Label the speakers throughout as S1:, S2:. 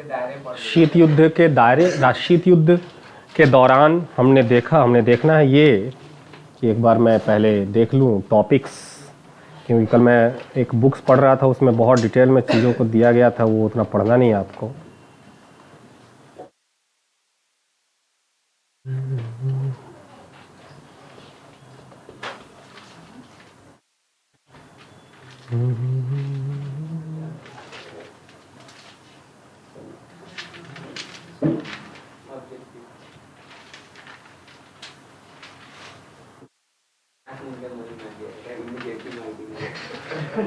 S1: शीत युद्ध के दायरे, शीत युद्ध के दौरान हमने देखना है ये कि एक बार मैं पहले देख लूँ टॉपिक्स, क्योंकि कल मैं एक बुक्स पढ़ रहा था, उसमें बहुत डिटेल में चीज़ों को दिया गया था, वो उतना पढ़ना नहीं है आपको।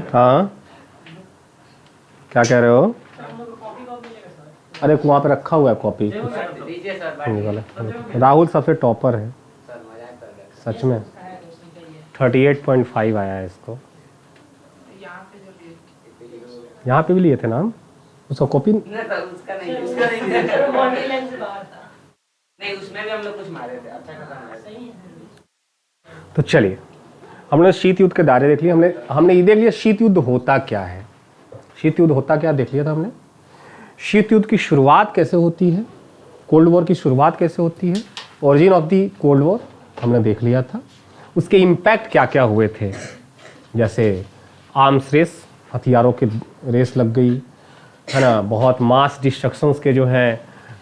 S1: हाँ, क्या कह रहे हो? अरे वहाँ पे रखा हुआ है कॉपी, राहुल सबसे टॉपर है सच में, 38.5 आया है इसको। यहाँ पे भी लिए थे नाम, उसका कॉपी
S2: नहीं, उसमें भी हम लोग कुछ मारे थे, अच्छा खासा।
S1: तो चलिए, हमने शीत युद्ध के दायरे देख लिए, हमने ये देख लिया शीत युद्ध होता क्या है, शीत युद्ध होता क्या देख लिया था हमने। शीत युद्ध की शुरुआत कैसे होती है, कोल्ड वॉर की शुरुआत कैसे होती है, origin of the cold war हमने देख लिया था। उसके इम्पैक्ट क्या क्या हुए थे, जैसे आर्म्स रेस, हथियारों की रेस लग गई है ना, बहुत मास डिस्ट्रक्शंस के जो हैं,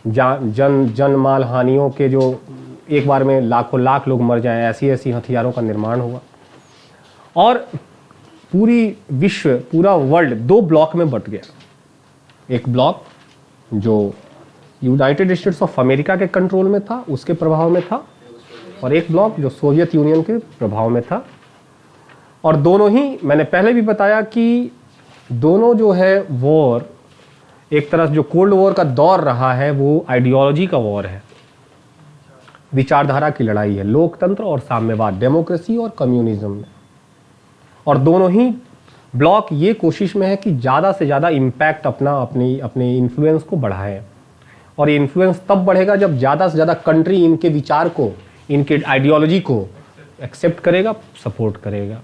S1: जन माल हानियों के, जो एक बार में लाखों लाख लोग मर जाएं, ऐसी ऐसी हथियारों का निर्माण हुआ। और पूरी विश्व, पूरा वर्ल्ड दो ब्लॉक में बट गया। एक ब्लॉक जो यूनाइटेड स्टेट्स ऑफ अमेरिका के कंट्रोल में था, उसके प्रभाव में था, और एक ब्लॉक जो सोवियत यूनियन के प्रभाव में था। और दोनों ही, मैंने पहले भी बताया कि दोनों जो है वॉर, एक तरह जो कोल्ड वॉर का दौर रहा है वो आइडियोलॉजी का वॉर है, विचारधारा की लड़ाई है, लोकतंत्र और साम्यवाद, डेमोक्रेसी और कम्युनिज्म में। और दोनों ही ब्लॉक ये कोशिश में है कि ज़्यादा से ज़्यादा इम्पैक्ट अपने इन्फ्लुएंस को बढ़ाएं। और ये इन्फ्लुएंस तब बढ़ेगा जब ज़्यादा से ज़्यादा कंट्री इनके विचार को, इनके आइडियोलॉजी को एक्सेप्ट करेगा, सपोर्ट करेगा।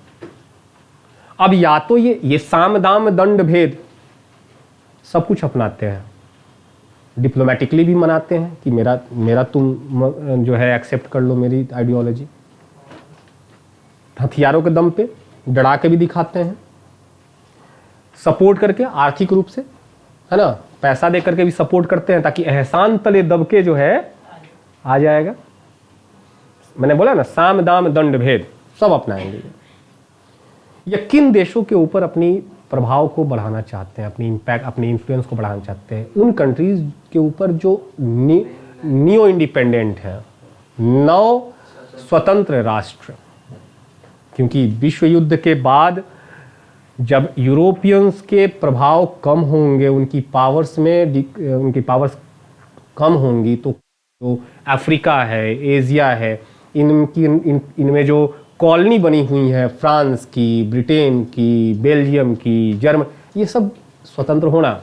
S1: अब या तो ये साम दाम दंड भेद सब कुछ अपनाते हैं, डिप्लोमेटिकली भी मनाते हैं कि मेरा तुम जो है एक्सेप्ट कर लो मेरी आइडियोलॉजी, हथियारों के दम पे डरा के भी दिखाते हैं, सपोर्ट करके आर्थिक रूप से, है ना, पैसा दे करके भी सपोर्ट करते हैं ताकि एहसान तले दबके जो है आ जाएगा। मैंने बोला ना, साम दाम दंड भेद सब अपनाएंगे। ये किन देशों के ऊपर अपनी प्रभाव को बढ़ाना चाहते हैं, अपनी इम्पैक्ट, अपनी इन्फ्लुएंस को बढ़ाना चाहते हैं? उन कंट्रीज के ऊपर जो नियो इंडिपेंडेंट है, नव स्वतंत्र राष्ट्र। क्योंकि विश्व युद्ध के बाद जब यूरोपियंस के प्रभाव कम होंगे, उनकी पावर्स कम होंगी, तो अफ्रीका है, एशिया है, इनमें जो कॉलोनी बनी हुई है, फ्रांस की, ब्रिटेन की, बेल्जियम की, जर्मन, ये सब स्वतंत्र होना,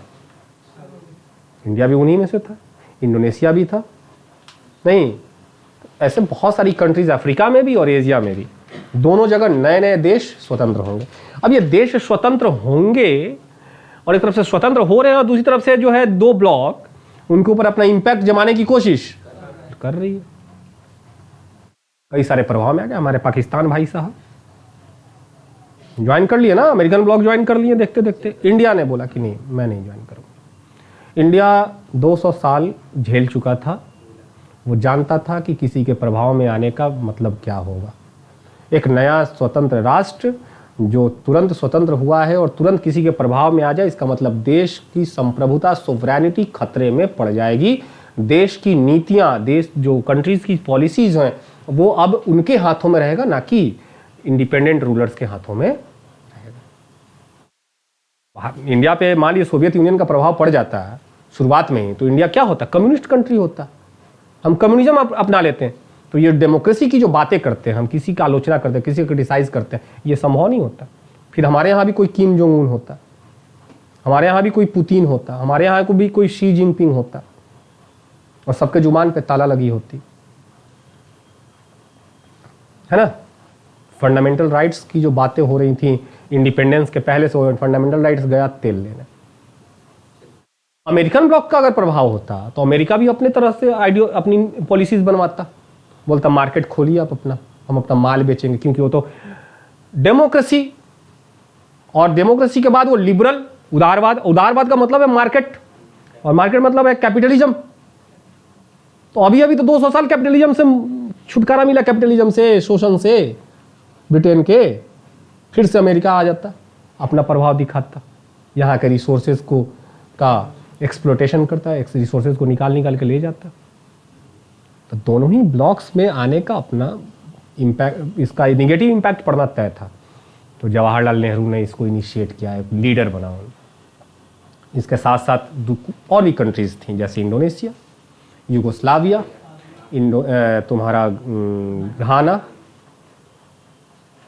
S1: इंडिया भी उन्हीं में से था, इंडोनेशिया भी था, नहीं, ऐसे बहुत सारी कंट्रीज अफ्रीका में भी और एशिया में भी, दोनों जगह नए नए देश स्वतंत्र होंगे। अब ये देश स्वतंत्र होंगे और एक तरफ से स्वतंत्र हो रहे हैं और दूसरी तरफ से जो है दो ब्लॉक उनके ऊपर अपना इंपैक्ट जमाने की कोशिश कर रही है। कई सारे प्रभाव में आ गए। हमारे पाकिस्तान भाई साहब ज्वाइन कर लिए ना, अमेरिकन ब्लॉक ज्वाइन कर लिए देखते देखते। इंडिया ने बोला कि नहीं, मैं नहीं ज्वाइन करूँगा। इंडिया 200 साल झेल चुका था, वो जानता था कि किसी के प्रभाव में आने का मतलब क्या होगा। एक नया स्वतंत्र राष्ट्र जो तुरंत स्वतंत्र हुआ है और तुरंत किसी के प्रभाव में आ जाए, इसका मतलब देश की संप्रभुता, सोवरेनिटी खतरे में पड़ जाएगी। देश की नीतियां, देश जो कंट्रीज की पॉलिसीज हैं, वो अब उनके हाथों में रहेगा, ना कि इंडिपेंडेंट रूलर्स के हाथों में रहेगा। इंडिया पे मान लीजिए सोवियत यूनियन का प्रभाव पड़ जाता है शुरुआत में ही, तो इंडिया क्या होता, कम्युनिस्ट कंट्री होता। हम कम्युनिज्म अपना लेते हैं, तो ये डेमोक्रेसी की जो बातें करते हैं, हम किसी का आलोचना करते हैं, किसी को क्रिटिसाइज करते हैं, ये संभव नहीं होता। फिर हमारे यहाँ भी कोई किम जोंग उन होता, हमारे यहाँ भी कोई पुतिन होता, हमारे यहाँ को भी कोई शी जिनपिंग होता और सबके जुबान पे ताला लगी होती, है ना। फंडामेंटल राइट्स की जो बातें हो रही थी इंडिपेंडेंस के पहले से, फंडामेंटल राइट्स गया तेल लेने। अमेरिकन ब्लॉक का अगर प्रभाव होता तो अमेरिका भी अपने तरह से अपनी पॉलिसीज बनवाता, बोलता मार्केट खोलिए आप अपना, हम अपना माल बेचेंगे, क्योंकि वो तो डेमोक्रेसी, और डेमोक्रेसी के बाद वो लिबरल उदारवाद, उदारवाद का मतलब है मार्केट, और मार्केट मतलब है कैपिटलिज्म। तो अभी अभी तो 200 साल कैपिटलिज्म से छुटकारा मिला, कैपिटलिज्म से, शोषण से ब्रिटेन के, फिर से अमेरिका आ जाता, अपना प्रभाव दिखाता, यहाँ के रिसोर्सेज को का एक्सप्लोटेशन करता है, रिसोर्सेज को निकाल के ले जाता। तो दोनों ही ब्लॉक्स में आने का अपना इम्पैक्ट, इसका निगेटिव इम्पैक्ट पड़ना तय था। तो जवाहरलाल नेहरू ने इसको इनिशिएट किया, एक लीडर बना। इसके साथ साथ और भी कंट्रीज थी, जैसे इंडोनेशिया, यूगोस्लाविया, तुम्हारा घाना,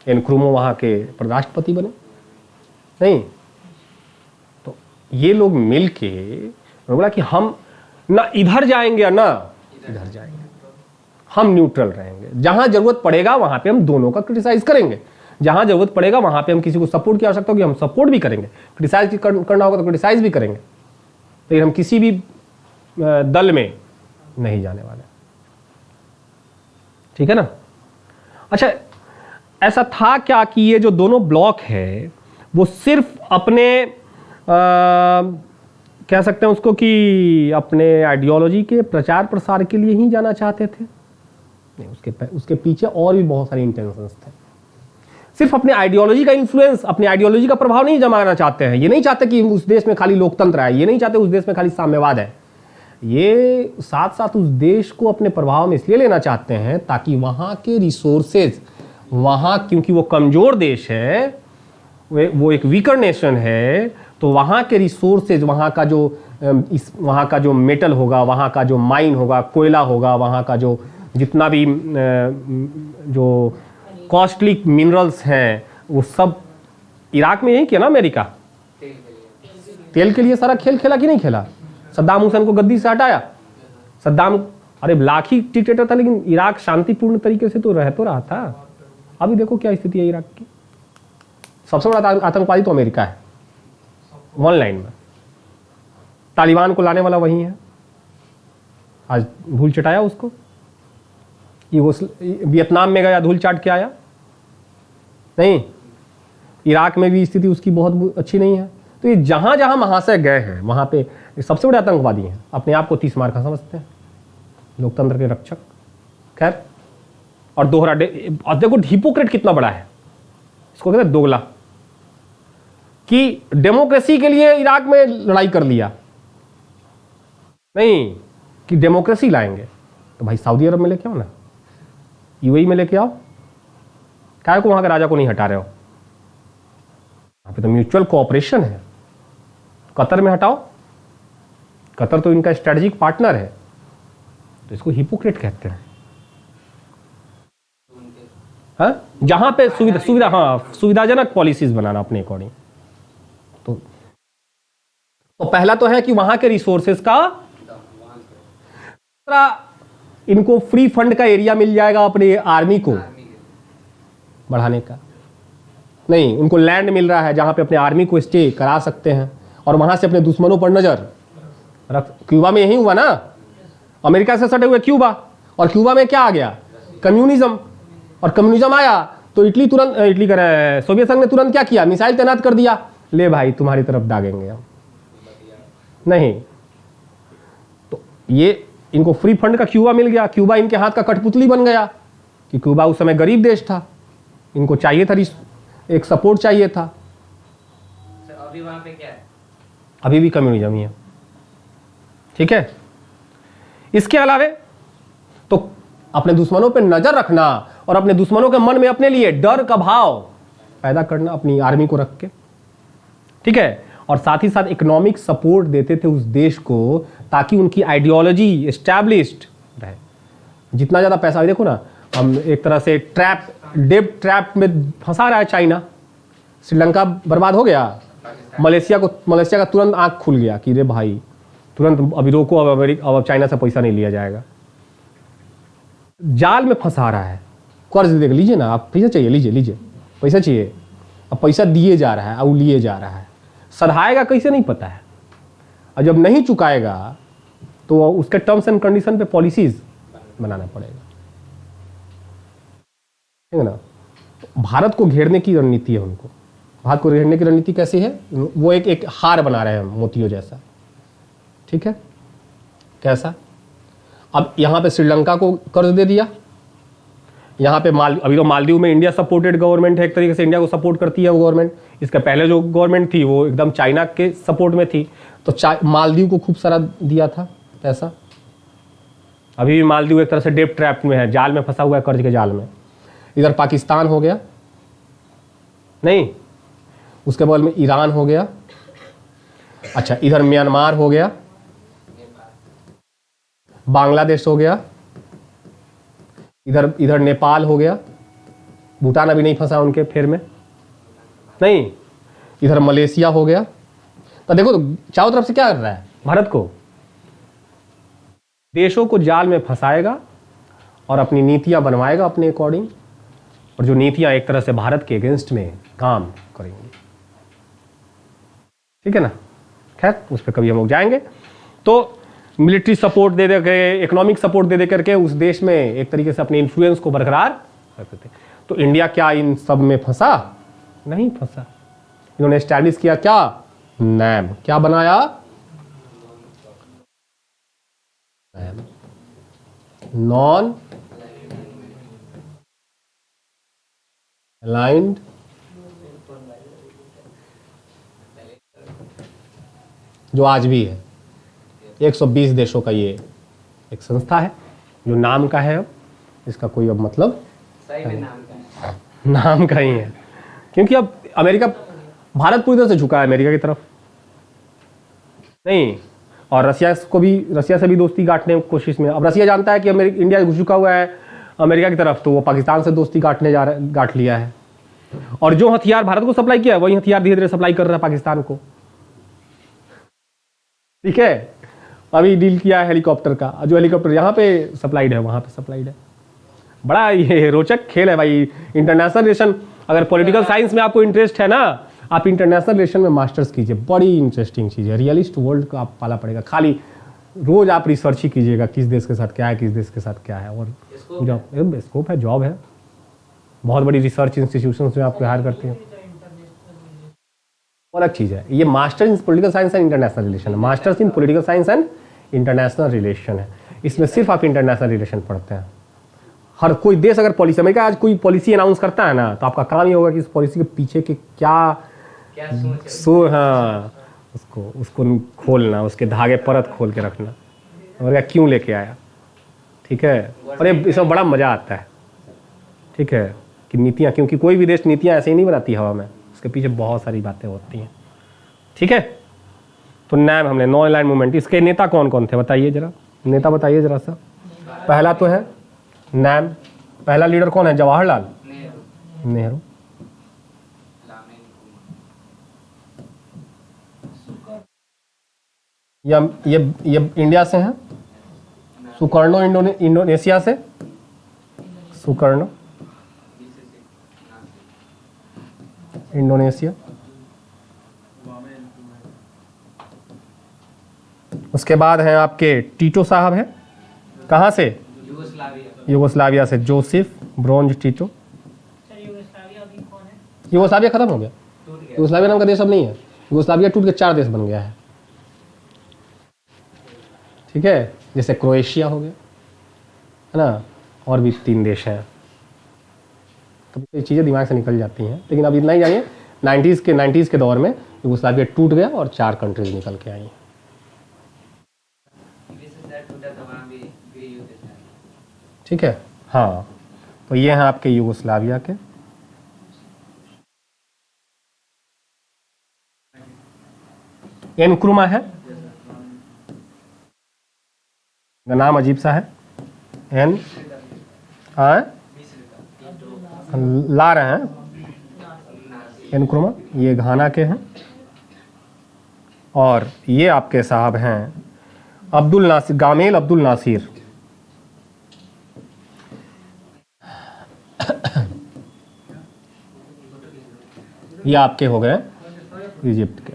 S1: एनक्रूमो वहाँ के राष्ट्रपति बने नहीं। तो ये लोग मिल के बोला कि हम ना इधर जाएंगे ना इधर जाएंगे, हम न्यूट्रल रहेंगे, जहां जरूरत पड़ेगा वहां पे हम दोनों का क्रिटिसाइज करेंगे, जहां जरूरत पड़ेगा वहां पे हम किसी को सपोर्ट की आवश्यकता होगी हम सपोर्ट भी करेंगे, क्रिटिसाइज करना होगा तो क्रिटिसाइज भी करेंगे, लेकिन हम किसी भी दल में नहीं जाने वाले। ठीक है ना। अच्छा, ऐसा था क्या कि ये जो दोनों ब्लॉक है वो सिर्फ अपने कह सकते हैं उसको कि अपने आइडियोलॉजी के प्रचार प्रसार के लिए ही जाना चाहते थे? नहीं, उसके पीछे और भी बहुत सारे इंटेंशंस थे। सिर्फ अपने आइडियोलॉजी का इन्फ्लुएंस, अपने आइडियोलॉजी का प्रभाव नहीं जमाना चाहते हैं। ये नहीं चाहते कि उस देश में खाली लोकतंत्र है, ये नहीं चाहते उस देश में खाली साम्यवाद है। ये साथ साथ उस देश को अपने प्रभाव में इसलिए लेना चाहते हैं ताकि वहाँ के रिसोर्सेज, वहाँ क्योंकि वो कमज़ोर देश है, वो एक वीकर नेशन है, तो वहाँ के रिसोर्सेज, वहाँ का जो मेटल होगा, वहाँ का जो माइन होगा, कोयला होगा, वहाँ का जो जितना भी जो कॉस्टली मिनरल्स हैं वो सब इराक में यही किया ना अमेरिका। तेल के लिए सारा खेल खेला कि नहीं खेला? सद्दाम हुसैन को गद्दी से हटाया। सद्दाम अरे लाखी डिक्टेटर था, लेकिन इराक शांतिपूर्ण तरीके से तो रहा था। अभी देखो क्या स्थिति है इराक की। सबसे बड़ा आतंकवादी तो अमेरिका है, वन लाइन में। तालिबान को लाने वाला वही है, आज धूल चटाया उसको। वियतनाम में गया, धूल चाट के आया। नहीं, इराक में भी स्थिति उसकी बहुत अच्छी नहीं है। तो ये जहां जहां महाशय गए हैं वहां पे सबसे बड़े आतंकवादी हैं, अपने आप को 30 मार का समझते हैं, लोकतंत्र के रक्षक। खैर, और दोहरा और देखो हिपोक्रेट कितना बड़ा है, इसको कहते हैं दोगला, कि डेमोक्रेसी के लिए इराक में लड़ाई कर लिया, नहीं कि डेमोक्रेसी लाएंगे तो भाई सऊदी अरब में लेके आओ ना, यूएई में लेके आओ, क्या को वहां के राजा को नहीं हटा रहे हो? वहां पे तो म्यूचुअल कोऑपरेशन है। कतर में हटाओ, कतर तो इनका स्ट्रेटेजिक पार्टनर है, तो इसको हिपोक्रेट कहते हैं। हाँ, जहां पे सुविधाजनक पॉलिसीज बनाना अपने अकॉर्डिंग। तो पहला तो है कि वहां के रिसोर्सेज का, इनको फ्री फंड का एरिया मिल जाएगा अपने आर्मी को बढ़ाने का। नहीं, उनको लैंड मिल रहा है जहां पे अपने आर्मी को स्टे करा सकते हैं और वहां से अपने दुश्मनों पर नजर रख। क्यूबा में यही हुआ ना, अमेरिका से सटे हुए क्यूबा, और क्यूबा में क्या आ गया? कम्युनिज्म। और कम्युनिज्म आया तो इटली करे सोवियत संघ ने तुरंत क्या किया? मिसाइल तैनात कर दिया, ले भाई तुम्हारी तरफ दागेंगे हम। नहीं, तो ये इनको फ्री फंड का क्यूबा मिल गया। क्यूबा इनके हाथ का कठपुतली बन गया कि क्यूबा उस समय गरीब देश था, इनको चाहिए था, एक सपोर्ट चाहिए था।
S2: अभी वहां पे क्या है?
S1: अभी भी कम्युनिज्म ही है। ठीक है। इसके अलावे तो अपने दुश्मनों पे नजर रखना और अपने दुश्मनों के मन में अपने लिए डर का भाव पैदा करना अपनी आर्मी को रख के। ठीक है। और साथ ही साथ इकोनॉमिक सपोर्ट देते थे उस देश को ताकि उनकी आइडियोलॉजी एस्टैब्लिश्ड रहे। जितना ज़्यादा पैसा, देखो ना, हम एक तरह से डेब्ट ट्रैप में फंसा रहा है चाइना। श्रीलंका बर्बाद हो गया, मलेशिया का तुरंत आंख खुल गया कि रे भाई तुरंत अभी रोको, अब चाइना से पैसा नहीं लिया जाएगा। जाल में फंसा रहा है, कर्ज देख लीजिए ना आप, पैसा चाहिए लीजिए पैसा चाहिए, अब पैसा दिए जा रहा है और लिए जा रहा है, सधाएगा कैसे नहीं पता है। और जब नहीं चुकाएगा तो उसके टर्म्स एंड कंडीशन पे पॉलिसीज बनाना पड़ेगा, ठीक है ना। भारत को घेरने की रणनीति है उनको। भारत को घेरने की रणनीति कैसी है? वो एक हार बना रहे हैं मोतियों जैसा, ठीक है। कैसा? अब यहाँ पे श्रीलंका को कर्ज दे दिया, यहाँ पे अभी तो मालदीव में इंडिया सपोर्टेड गवर्नमेंट है, एक तरीके से इंडिया को सपोर्ट करती है वो गवर्नमेंट। इसके पहले जो गवर्नमेंट थी वो एकदम चाइना के सपोर्ट में थी, तो मालदीव को खूब सारा दिया था पैसा। अभी भी मालदीव एक तरह से डेट ट्रैप में है, जाल में फंसा हुआ है, कर्ज के जाल में। इधर पाकिस्तान हो गया, नहीं, उसके बगल में ईरान हो गया, अच्छा इधर म्यांमार हो गया, बांग्लादेश हो गया, इधर नेपाल हो गया, भूटान अभी नहीं फंसा उनके फेर में, नहीं, इधर मलेशिया हो गया। तो देखो तो चारों तरफ से क्या कर रहा है? भारत को, देशों को जाल में फंसाएगा और अपनी नीतियां बनवाएगा अपने अकॉर्डिंग, और जो नीतियां एक तरह से भारत के अगेंस्ट में काम करेंगी, ठीक है ना। खैर उस पर कभी हम लोग जाएंगे। तो मिलिट्री सपोर्ट दे दे के, इकोनॉमिक सपोर्ट दे दे करके उस देश में एक तरीके से अपने इन्फ्लुएंस को बरकरार रखते थे। तो इंडिया क्या इन सब में फंसा? नहीं फंसा। इन्होंने एस्टैब्लिश किया क्या? नैम। क्या बनाया? नैम, नॉन अलाइंड जो आज भी है 120 देशों का ये एक संस्था है जो नाम का है। अब इसका कोई अब मतलब
S2: सही में नाम का है।
S1: नाम का ही है, क्योंकि अब अमेरिका, भारत पूरी तरह से झुका है अमेरिका की तरफ, नहीं, और रसिया से भी दोस्ती गांठने की कोशिश में। अब रसिया जानता है कि इंडिया झुका हुआ है अमेरिका की तरफ, तो वो पाकिस्तान से दोस्ती गांठ लिया है। और जो हथियार भारत को सप्लाई किया है वही हथियार धीरे धीरे सप्लाई कर रहा है पाकिस्तान को, ठीक है। अभी डील किया है हेलीकॉप्टर का, जो हेलीकॉप्टर यहाँ पे सप्लाइड है वहाँ पे सप्लाइड है। बड़ा ये रोचक खेल है भाई इंटरनेशनल रिलेशन। अगर पॉलिटिकल साइंस में आपको इंटरेस्ट है ना, आप इंटरनेशनल रिलेशन में मास्टर्स कीजिए, बड़ी इंटरेस्टिंग चीज़ है। रियलिस्ट वर्ल्ड को आप पाला पड़ेगा, खाली रोज आप रिसर्च ही कीजिएगा किस देश के साथ क्या है, किस देश के साथ क्या है। और जॉब स्कोप है, जॉब है, बहुत बड़ी रिसर्च इंस्टीट्यूशन में आपको हायर करते हैं। अलग चीज़ है ये, master in political science and international relation है, masters in political science and international relation है। इसमें सिर्फ आप इंटरनेशनल रिलेशन पढ़ते हैं। हर कोई देश अगर पॉलिसी, अमेरिका आज कोई पॉलिसी अनाउंस करता है ना, तो आपका काम ये होगा कि इस पॉलिसी के पीछे के क्या हाँ उसको खोलना, उसके धागे परत खोल के रखना, अमेरिका क्यों लेके आया, ठीक है। और ये इसमें बड़ा मज़ा आता है, ठीक है, कि नीतियाँ, क्योंकि कोई भी देश नीतियाँ ऐसे ही नहीं बनाती हवा में, उसके पीछे बहुत सारी बातें होती हैं, ठीक है। तो नैम हमने नॉन अलाइंड मूवमेंट, इसके नेता कौन कौन थे बताइए जरा, नेता बताइए जरा सा। पहला तो है नैम, पहला लीडर कौन है? जवाहरलाल नेहरू। ये इंडिया से हैं, सुकर्णो इंडोनेशिया से, सुकर्णो इंडोनेशिया। उसके बाद हैं आपके टीटो साहब हैं, कहाँ से? यूगोस्लाविया से, जोसेफ ब्रोंज टीटो। यूगोस्लाविया खत्म हो गया, यूगोस्लाविया नाम का देश अब नहीं है, यूगोस्लाविया टूट के 4 देश बन गया है, ठीक है। जैसे क्रोएशिया हो गया, है ना, और भी 3 देश हैं। कभी कई चीज़ें दिमाग से निकल जाती हैं, लेकिन अब इतना ही जानिए 90s के दौर में यूगोस्लाविया टूट गया और 4 कंट्रीज निकल के आई। ठीक है, हाँ। तो ये हैं आपके यूगोस्लाविया के। एनक्रुमा है, नाम अजीब सा है, एन ला रहे हैं एनक्रुमा, ये घाना के हैं। और ये आपके साहब हैं अब्दुल नासिर, गामेल अब्दुल नासिर। ये आपके हो गए इजिप्ट के।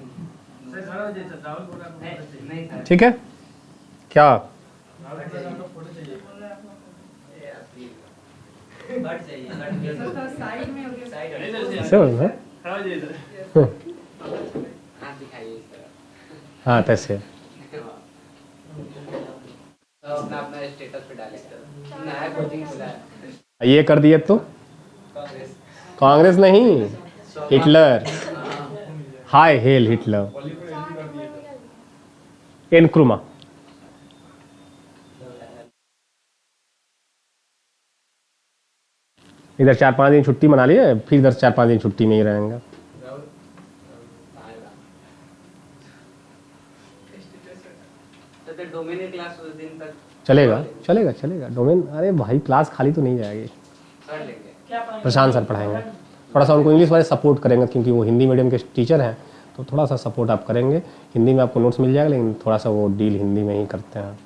S1: ठीक है क्या? ऐसे बोलना है?
S2: हाथ दिखाइए इस तरह।
S1: हाँ तैसे।
S2: तो अपना अपना स्टेटस पे डाले। नया कोचिंग खुला है।
S1: ये कर दिए तो
S2: कांग्रेस।
S1: कांग्रेस नहीं, हिटलर। Hi hello Hitler. एनक्रुमा। इधर 4-5 दिन छुट्टी मना लिए, फिर इधर 4-5 दिन छुट्टी में ही रहेंगे।
S2: तो डोमेन क्लास उस दिन तक
S1: चलेगा चलेगा चलेगा डोमेन। अरे भाई क्लास खाली तो नहीं जाएगी,
S2: कर लेंगे।
S1: प्रशांत सर पढ़ाएंगे। थोड़ा सा उनको इंग्लिश वाले सपोर्ट करेंगे क्योंकि वो हिंदी मीडियम के टीचर हैं, तो थोड़ा सा सपोर्ट आप करेंगे। हिंदी में आपको नोट्स मिल जाएगा, लेकिन थोड़ा सा वो डील हिंदी में ही करते हैं।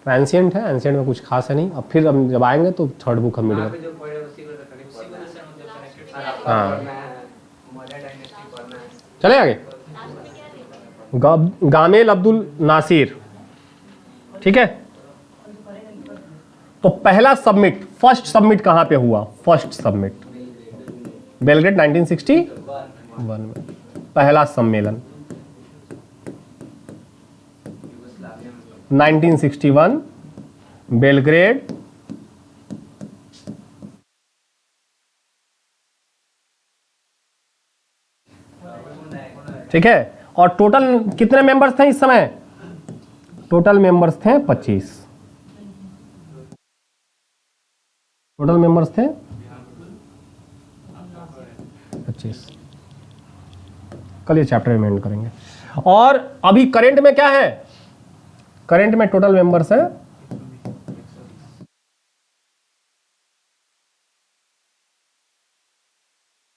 S1: तो एंशियंट है, एंशियंट में कुछ खास है नहीं। अब फिर हम जब आएंगे तो थर्ड बुक हम
S2: वहाँ
S1: मीडियम।
S2: पे जो पढ़े उसी को तो कनेक्ट करना है।
S1: हाँ।
S2: पढ़ना है, मौर्य डायनेस्टी पढ़ना है।
S1: चले आगे। गामेल अब्दुल नासिर, ठीक है। तो पहला सबमिट, फर्स्ट सबमिट कहां पे हुआ? फर्स्ट सबमिट बेलग्रेड 1961 में पहला सम्मेलन। 1961 बेलग्रेड। ठीक है। और टोटल कितने मेंबर्स थे इस समय? टोटल मेंबर्स थे 25। टोटल मेंबर्स थे 25। कल ये चैप्टर में एंड करेंगे। और अभी करंट में क्या है? करंट में टोटल मेंबर्स है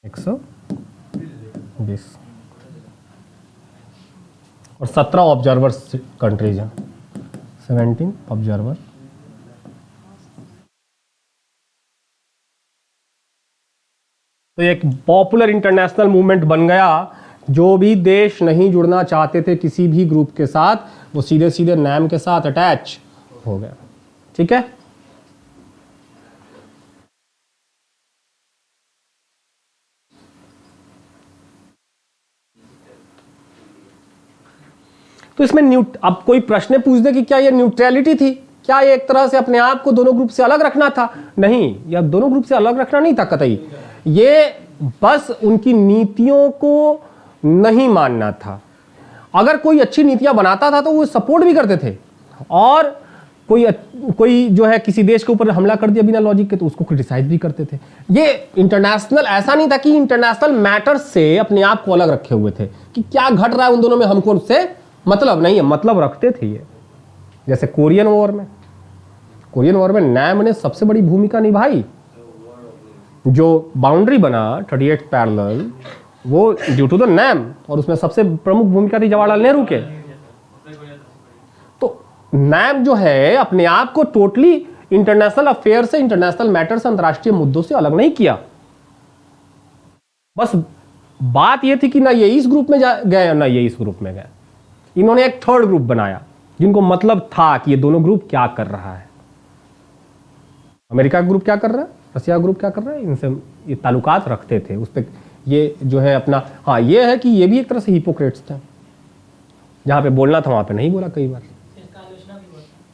S1: 120 और 17 ऑब्जर्वर्स कंट्रीज हैं। 17 ऑब्जर्वर। तो एक पॉपुलर इंटरनेशनल मूवमेंट बन गया। जो भी देश नहीं जुड़ना चाहते थे किसी भी ग्रुप के साथ, वो सीधे सीधे नाम के साथ अटैच हो गया। ठीक है। तो इसमें अब कोई प्रश्न पूछ दे कि क्या ये न्यूट्रलिटी थी? क्या ये एक तरह से अपने आप को दोनों ग्रुप से अलग रखना था? नहीं, या दोनों ग्रुप से अलग रखना नहीं था कतई। ये बस उनकी नीतियों को नहीं मानना था। अगर कोई अच्छी नीतियां बनाता था तो वो सपोर्ट भी करते थे, और कोई जो है किसी देश के ऊपर हमला कर दिया बिना लॉजिक के तो उसको क्रिटिसाइज भी करते थे। ये इंटरनेशनल ऐसा नहीं था कि इंटरनेशनल मैटर्स से अपने आप को अलग रखे हुए थे कि क्या घट रहा है उन दोनों में हमको उससे मतलब नहीं है। मतलब रखते थे ये। जैसे कोरियन वॉर में नैम ने सबसे बड़ी भूमिका निभाई। जो बाउंड्री बना 38 पैरेलल, वो ड्यू टू द नैम, और उसमें सबसे प्रमुख भूमिका थी जवाहरलाल नेहरू के। तो नैम जो है अपने आप को टोटली इंटरनेशनल अफेयर से, इंटरनेशनल मैटर से, अंतर्राष्ट्रीय मुद्दों से अलग नहीं किया। बस बात यह थी कि ना ये इस ग्रुप में गए ना ये इस ग्रुप में गए। इन्होंने एक थर्ड ग्रुप बनाया जिनको मतलब था कि ये दोनों ग्रुप क्या कर रहा है। अमेरिका का ग्रुप क्या कर रहा है, रसिया का ग्रुप क्या कर रहा है, इनसे ये ताल्लुकात रखते थे। उस पर ये जो है अपना, हाँ ये है कि ये भी एक तरह से हिपोक्रेट्स थे। जहां पे बोलना था वहां पे नहीं बोला कई बार।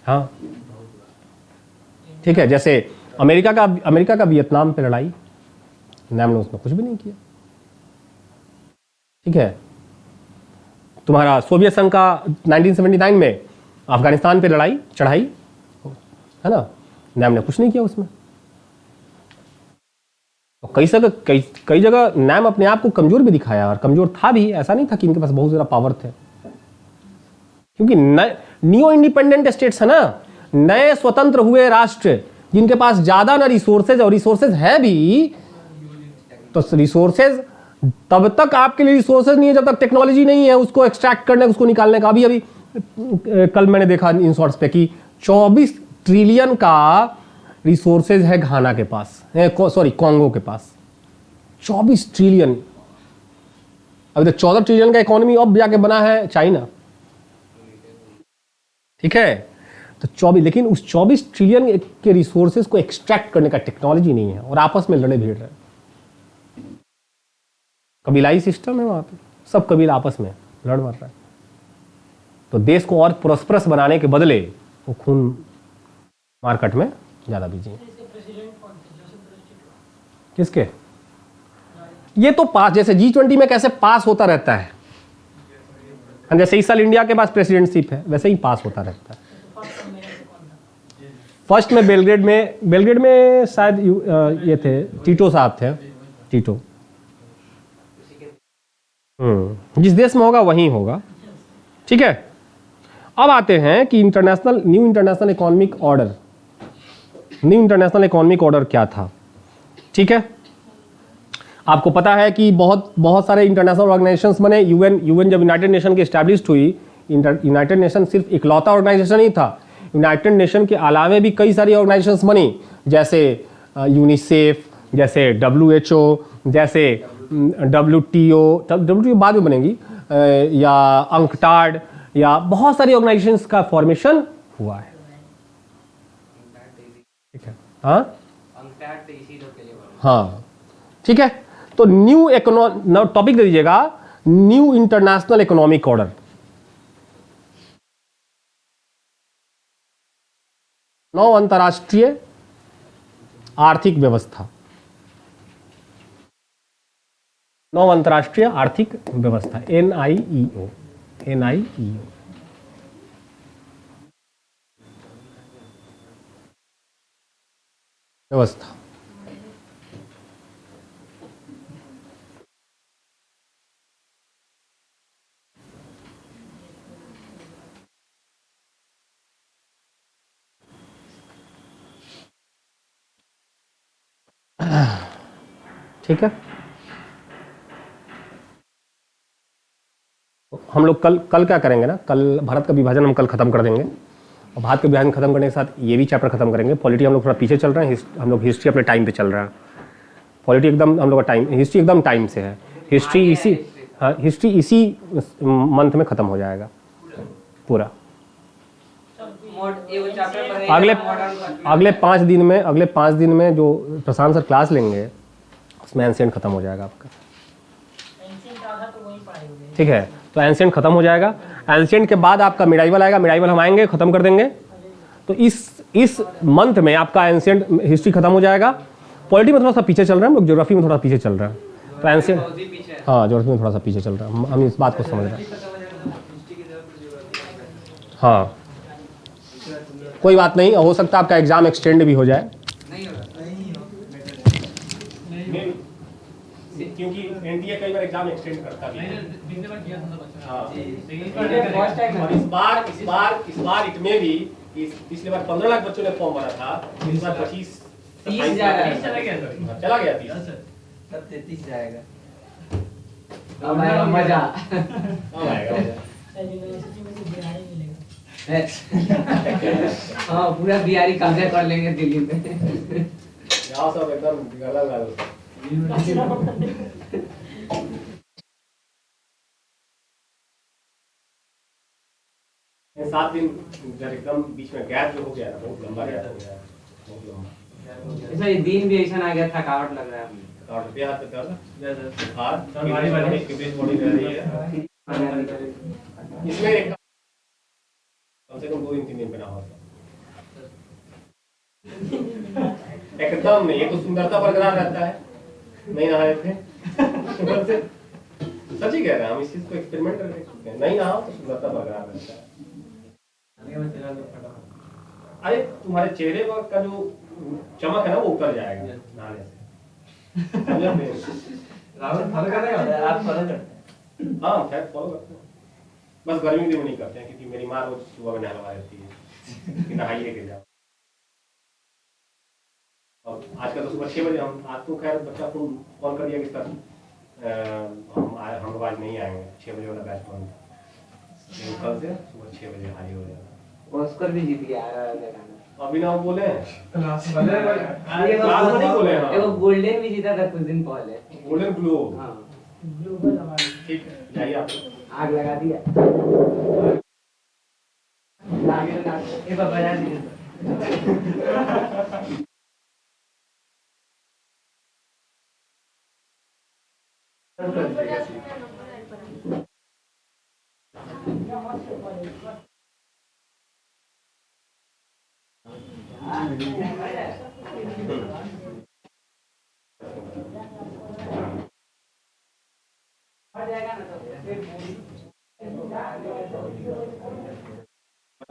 S1: हाँ ठीक है। जैसे अमेरिका का वियतनाम पे लड़ाई, नैम ने उसमें कुछ भी नहीं किया। ठीक है। तुम्हारा सोवियत संघ का 1979 में अफगानिस्तान पे लड़ाई चढ़ाई है ना, नैम ने कुछ नहीं किया उसमें। तो कई जगह नैम अपने आप को कमजोर भी दिखाया, और कमजोर था भी। ऐसा नहीं था कि इनके पास बहुत ज्यादा पावर थे, क्योंकि नियो इंडिपेंडेंट स्टेट्स है ना, नए स्वतंत्र हुए राष्ट्र जिनके पास ज्यादा ना रिसोर्सेज, और रिसोर्सेज है भी तो रिसोर्सेज तब तक आपके लिए रिसोर्सेज नहीं है जब तक टेक्नोलॉजी नहीं है उसको एक्सट्रैक्ट करने, उसको निकालने का। अभी कल मैंने देखा इन शॉर्ट्स पे कि 24 ट्रिलियन का रिसोर्सेज है घाना के पास, सॉरी कॉन्गो के पास 24 ट्रिलियन। अभी तो 14 ट्रिलियन का इकोनॉमी अब जाके बना है चाइना। ठीक है, तो 24, लेकिन उस 24 ट्रिलियन के रिसोर्सेज को एक्सट्रैक्ट करने का टेक्नोलॉजी नहीं है और आपस में लड़े भिड़ रहे हैं। कबीलाई सिस्टम है वहां पे, सब कबीला आपस में लड़ मर रहा है। तो देश को और प्रोस्परस बनाने के बदले वो खून मार्केट में ज्यादा बिजी है। किसके? ये तो पास, जैसे G20 में कैसे पास होता रहता है, जैसे इस साल इंडिया के पास प्रेसिडेंटशिप है वैसे ही पास होता रहता है। फर्स्ट में बेलग्रेड में शायद ये थे टीटो साहब थे, टीटो। जिस देश में होगा वहीं होगा। ठीक है, अब आते हैं कि न्यू इंटरनेशनल इकोनॉमिक ऑर्डर क्या था। ठीक है, आपको पता है कि बहुत सारे इंटरनेशनल ऑर्गेनाइजेशंस बने। यूएन जब यूनाइटेड नेशन की एस्टैब्लिश्ड हुई, यूनाइटेड नेशन सिर्फ इकलौता ऑर्गेनाइजेशन ही था। यूनाइटेड नेशन के अलावे भी कई सारी ऑर्गेनाइजेशंस बनी, जैसे यूनिसेफ, जैसे WHO, जैसे WTO बाद में बनेगी, या अंकटाड, या बहुत सारी ऑर्गेनाइजेशंस का फॉर्मेशन हुआ है। ठीक है, हाँ ठीक है। तो टॉपिक दे दीजिएगा, न्यू इंटरनेशनल इकोनॉमिक ऑर्डर। नौ अंतरराष्ट्रीय आर्थिक व्यवस्था, नौ अंतरराष्ट्रीय आर्थिक व्यवस्था, NIEO व्यवस्था। ठीक है, हम लोग कल क्या करेंगे ना, कल भारत का विभाजन हम कल खत्म कर देंगे, और भारत का विभाजन खत्म करने के साथ ये भी चैप्टर खत्म करेंगे। पॉलिटी हम लोग थोड़ा पीछे चल रहे हैं, हम लोग हिस्ट्री अपने टाइम पे चल रहा है। पॉलिटी एकदम हम लोग का टाइम, हिस्ट्री एकदम टाइम से है। हिस्ट्री इसी मंथ में खत्म हो जाएगा पूरा। अगले 5 दिन में जो प्रशांत सर क्लास लेंगे उसमें एंशिएंट खत्म हो जाएगा आपका। ठीक है, तो एंशिएंट खत्म हो जाएगा। एंशिएंट के बाद आपका मिडाइवल आएगा, मिडाइवल हम आएंगे खत्म कर देंगे। तो इस मंथ में आपका एंशिएंट हिस्ट्री खत्म हो जाएगा। पॉलिटी में थोड़ा सा पीछे चल रहा है हम लोग, ज्योग्राफी में थोड़ा पीछे चल रहा है। तो एंशिएंट, हाँ ज्योग्राफी में थोड़ा सा पीछे चल रहा है, हम इस बात को समझ रहे हैं। हाँ कोई बात नहीं, हो सकता है आपका एग्जाम एक्सटेंड भी हो जाए, क्योंकि एनडीए कई बार एग्जाम एक्सटेंड करता भी है। और इस बार इट में भी, पिछले बार 15 लाख बच्चों ने फॉर्म भरा था, इस बार 30 चला गया
S2: 33 जाएगा। अब आएगा मजा,
S1: अब आएगा मजा।
S2: हाँ पूरा बिहारी कब्जा कर लेंगे दिल्ली में।
S1: यहाँ सब एकदम गलत 7 दिन जब एकदम बीच में गैप जो हो गया ना, बहुत लंबा गैप हो गया, बहुत लंबा।
S2: ऐसा ये दिन भी ऐसा आ गया, थकावट लग रहा है।
S1: थकावट पे हाथ कर हाथ कितनी बॉडी रह रही है इसमें, कम से कम 2-3 दिन बना हुआ एकदम नहीं। ये तो सुंदरता बरकरार रहता है, नहीं नहाए थे सच ही कह रहे हैं हम, इस चीज को एक्सपेरिमेंट कर सकते हैं। नहीं नहाओ तो सुंदरता बरकरार रहता है। अरे तुम्हारे चेहरे पर का जो चमक है ना वो उतर जाएगा नहाने से।
S2: राहुल फॉलो कर रहे हो? आप फॉलो करते हैं?
S1: हाँ फैट फॉलो करते हैं, बस गर्मी में नहीं करते हैं, क्योंकि मेरी माँ रोज सुबह में नहलवा देती है कि नहाइए के जाओ। और आज का तो सुबह 6 बजे हम, आज तो खैर बच्चा फोन कॉल कर दिया कि सर हम आज नहीं आएंगे, 6 बजे वाला बैच बंद, कल से सुबह 6 बजे हाजिर हो जाएगा।
S2: ऑस्कर भी जीत गया
S1: अभी ना वो बोले
S2: क्लास में नहीं बोले, वो गोल्डन भी जीता था कुछ दिन पहले,
S1: गोल्डन ग्लोब।
S2: हाँ
S1: ग्लोबल अवार्ड। ठीक है, जाइए आप,
S2: आग लगा दिया। ये बजा दीजिए।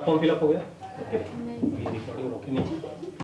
S1: फॉर्म फिलअप हो गया? ओके, रिकॉर्डिंग रोकी नहीं।